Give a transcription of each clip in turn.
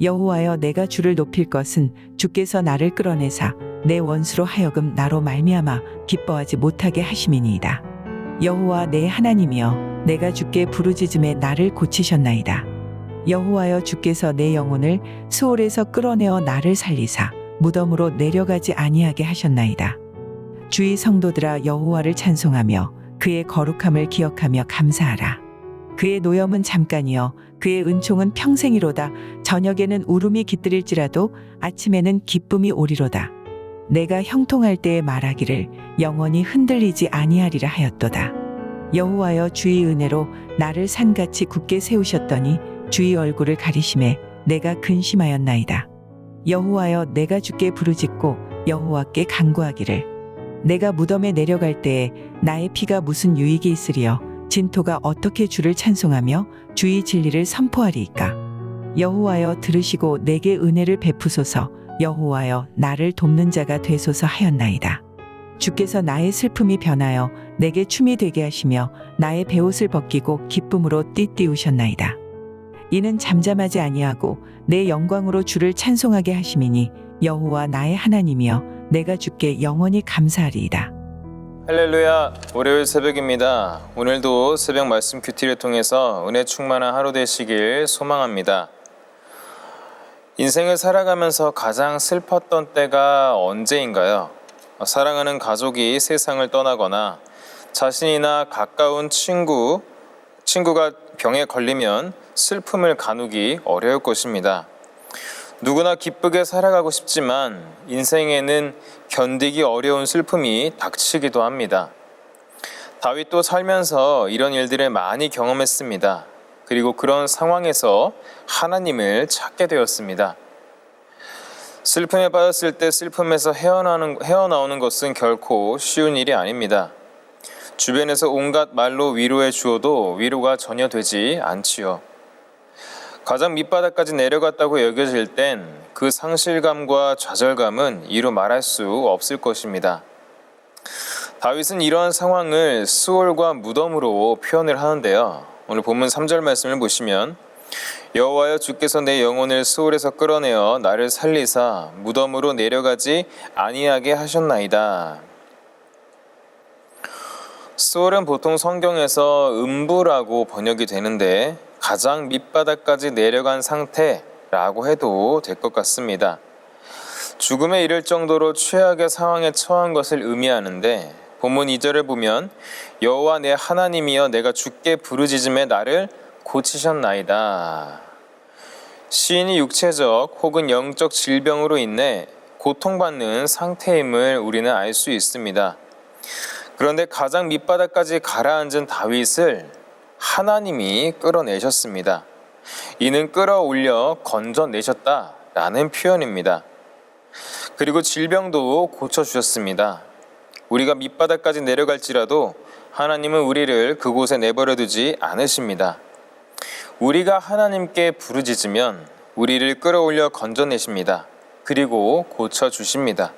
여호와여, 내가 주를 높일 것은 주께서 나를 끌어내사 내 원수로 하여금 나로 말미암아 기뻐하지 못하게 하심이니이다. 여호와 내 하나님이여, 내가 주께 부르짖음에 나를 고치셨나이다. 여호와여, 주께서 내 영혼을 수올에서 끌어내어 나를 살리사 무덤으로 내려가지 아니하게 하셨나이다. 주의 성도들아, 여호와를 찬송하며 그의 거룩함을 기억하며 감사하라. 그의 노염은 잠깐이요 그의 은총은 평생이로다. 저녁에는 울음이 깃들일지라도 아침에는 기쁨이 오리로다. 내가 형통할 때에 말하기를 영원히 흔들리지 아니하리라 하였도다. 여호와여, 주의 은혜로 나를 산같이 굳게 세우셨더니 주의 얼굴을 가리심에 내가 근심하였나이다. 여호와여, 내가 주께 부르짖고 여호와께 간구하기를 내가 무덤에 내려갈 때에 나의 피가 무슨 유익이 있으리요. 진토가 어떻게 주를 찬송하며 주의 진리를 선포하리이까. 여호와여, 들으시고 내게 은혜를 베푸소서. 여호와여, 나를 돕는 자가 되소서 하였나이다. 주께서 나의 슬픔이 변하여 내게 춤이 되게 하시며 나의 베옷을 벗기고 기쁨으로 띠띠우셨나이다. 이는 잠잠하지 아니하고 내 영광으로 주를 찬송하게 하심이니 여호와 나의 하나님이여, 내가 주께 영원히 감사하리이다. 할렐루야, 월요일 새벽입니다. 오늘도 새벽 말씀 큐티를 통해서 은혜 충만한 하루 되시길 소망합니다. 인생을 살아가면서 가장 슬펐던 때가 언제인가요? 사랑하는 가족이 세상을 떠나거나 자신이나 가까운 친구가 병에 걸리면 슬픔을 가누기 어려울 것입니다. 누구나 기쁘게 살아가고 싶지만 인생에는 견디기 어려운 슬픔이 닥치기도 합니다. 다윗도 살면서 이런 일들을 많이 경험했습니다. 그리고 그런 상황에서 하나님을 찾게 되었습니다. 슬픔에 빠졌을 때 슬픔에서 헤어나오는 것은 결코 쉬운 일이 아닙니다. 주변에서 온갖 말로 위로해 주어도 위로가 전혀 되지 않지요. 가장 밑바닥까지 내려갔다고 여겨질 땐 그 상실감과 좌절감은 이루 말할 수 없을 것입니다. 다윗은 이러한 상황을 수올과 무덤으로 표현을 하는데요. 오늘 본문 3절 말씀을 보시면 여호와여, 주께서 내 영혼을 수올에서 끌어내어 나를 살리사 무덤으로 내려가지 아니하게 하셨나이다. 수올은 보통 성경에서 음부라고 번역이 되는데 가장 밑바닥까지 내려간 상태라고 해도 될 것 같습니다. 죽음에 이를 정도로 최악의 상황에 처한 것을 의미하는데 본문 2절을 보면 여호와 내 하나님이여, 내가 주께 부르짖음에 나를 고치셨나이다. 시인이 육체적 혹은 영적 질병으로 인해 고통받는 상태임을 우리는 알 수 있습니다. 그런데 가장 밑바닥까지 가라앉은 다윗을 하나님이 끌어내셨습니다. 이는 끌어올려 건져내셨다라는 표현입니다. 그리고 질병도 고쳐주셨습니다. 우리가 밑바닥까지 내려갈지라도 하나님은 우리를 그곳에 내버려두지 않으십니다. 우리가 하나님께 부르짖으면 우리를 끌어올려 건져내십니다. 그리고 고쳐주십니다.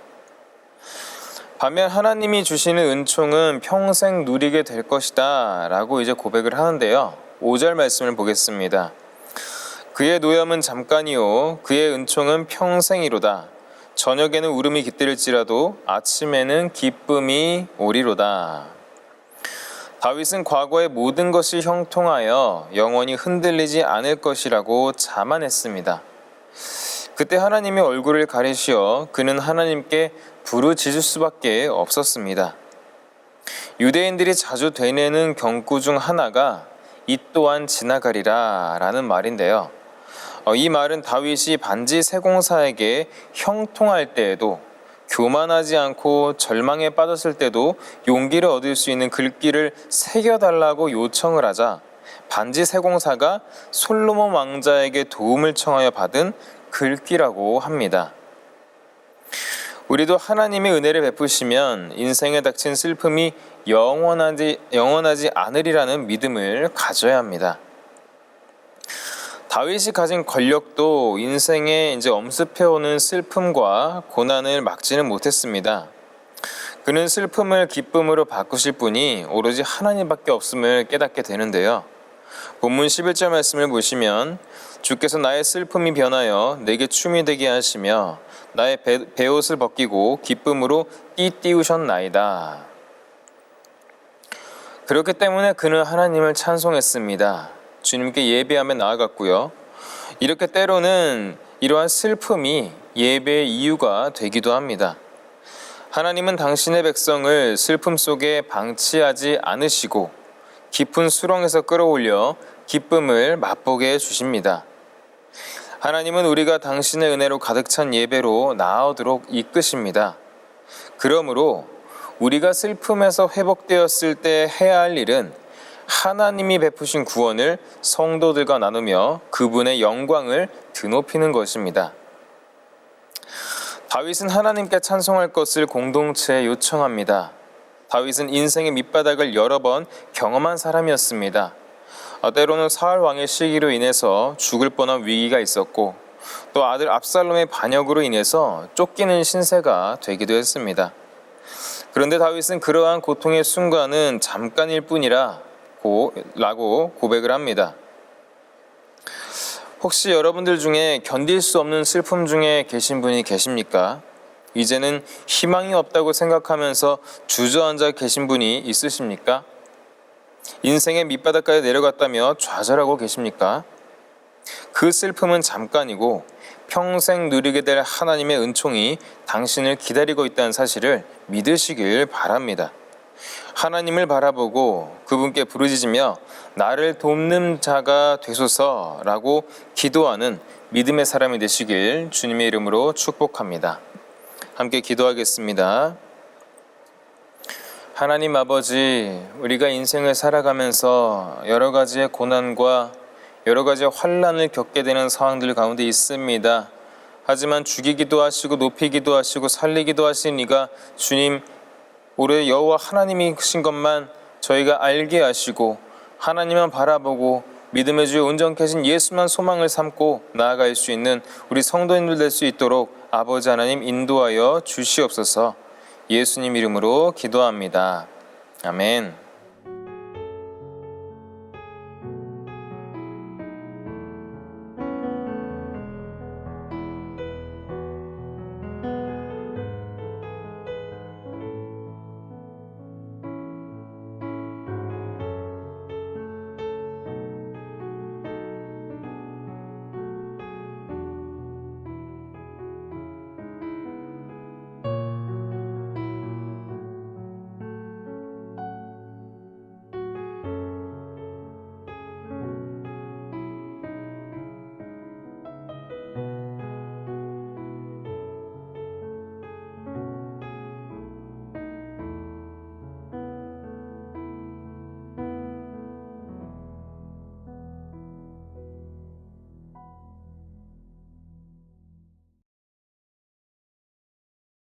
반면 하나님이 주시는 은총은 평생 누리게 될 것이다 라고 이제 고백을 하는데요. 5절 말씀을 보겠습니다. 그의 노염은 잠깐이요 그의 은총은 평생이로다. 저녁에는 울음이 깃들일지라도 아침에는 기쁨이 오리로다. 다윗은 과거의 모든 것이 형통하여 영원히 흔들리지 않을 것이라고 자만했습니다. 그때 하나님의 얼굴을 가리시어 그는 하나님께 부르짖을 수밖에 없었습니다. 유대인들이 자주 되뇌는 경구 중 하나가 이 또한 지나가리라 라는 말인데요. 이 말은 다윗이 반지 세공사에게 형통할 때에도 교만하지 않고 절망에 빠졌을 때도 용기를 얻을 수 있는 글귀를 새겨달라고 요청을 하자 반지 세공사가 솔로몬 왕자에게 도움을 청하여 받은 글귀라고 합니다. 우리도 하나님의 은혜를 베푸시면 인생에 닥친 슬픔이 영원하지 않으리라는 믿음을 가져야 합니다. 다윗이 가진 권력도 인생에 이제 엄습해오는 슬픔과 고난을 막지는 못했습니다. 그는 슬픔을 기쁨으로 바꾸실 분이 오로지 하나님밖에 없음을 깨닫게 되는데요. 본문 11절 말씀을 보시면 주께서 나의 슬픔이 변하여 내게 춤이 되게 하시며 나의 베옷을 벗기고 기쁨으로 띠띠우셨나이다. 그렇기 때문에 그는 하나님을 찬송했습니다. 주님께 예배하며 나아갔고요. 이렇게 때로는 이러한 슬픔이 예배의 이유가 되기도 합니다. 하나님은 당신의 백성을 슬픔 속에 방치하지 않으시고 깊은 수렁에서 끌어올려 기쁨을 맛보게 해주십니다. 하나님은 우리가 당신의 은혜로 가득 찬 예배로 나아오도록 이끄십니다. 그러므로 우리가 슬픔에서 회복되었을 때 해야 할 일은 하나님이 베푸신 구원을 성도들과 나누며 그분의 영광을 드높이는 것입니다. 다윗은 하나님께 찬송할 것을 공동체에 요청합니다. 다윗은 인생의 밑바닥을 여러 번 경험한 사람이었습니다. 때로는 사울 왕의 시기로 인해서 죽을 뻔한 위기가 있었고 또 아들 압살롬의 반역으로 인해서 쫓기는 신세가 되기도 했습니다. 그런데 다윗은 그러한 고통의 순간은 잠깐일 뿐이라고 고백을 합니다. 혹시 여러분들 중에 견딜 수 없는 슬픔 중에 계신 분이 계십니까? 이제는 희망이 없다고 생각하면서 주저앉아 계신 분이 있으십니까? 인생의 밑바닥까지 내려갔다며 좌절하고 계십니까? 그 슬픔은 잠깐이고 평생 누리게 될 하나님의 은총이 당신을 기다리고 있다는 사실을 믿으시길 바랍니다. 하나님을 바라보고 그분께 부르짖으며 나를 돕는 자가 되소서라고 기도하는 믿음의 사람이 되시길 주님의 이름으로 축복합니다. 함께 기도하겠습니다. 하나님 아버지, 우리가 인생을 살아가면서 여러 가지의 고난과 여러 가지의 환난을 겪게 되는 상황들 가운데 있습니다. 하지만 죽이기도 하시고 높이기도 하시고 살리기도 하신 이가 주님 올해 여호와 하나님이신 것만 저희가 알게 하시고 하나님만 바라보고 믿음의 주에 온전케 하신 예수만 소망을 삼고 나아갈 수 있는 우리 성도님들 될 수 있도록 아버지 하나님 인도하여 주시옵소서. 예수님 이름으로 기도합니다. 아멘.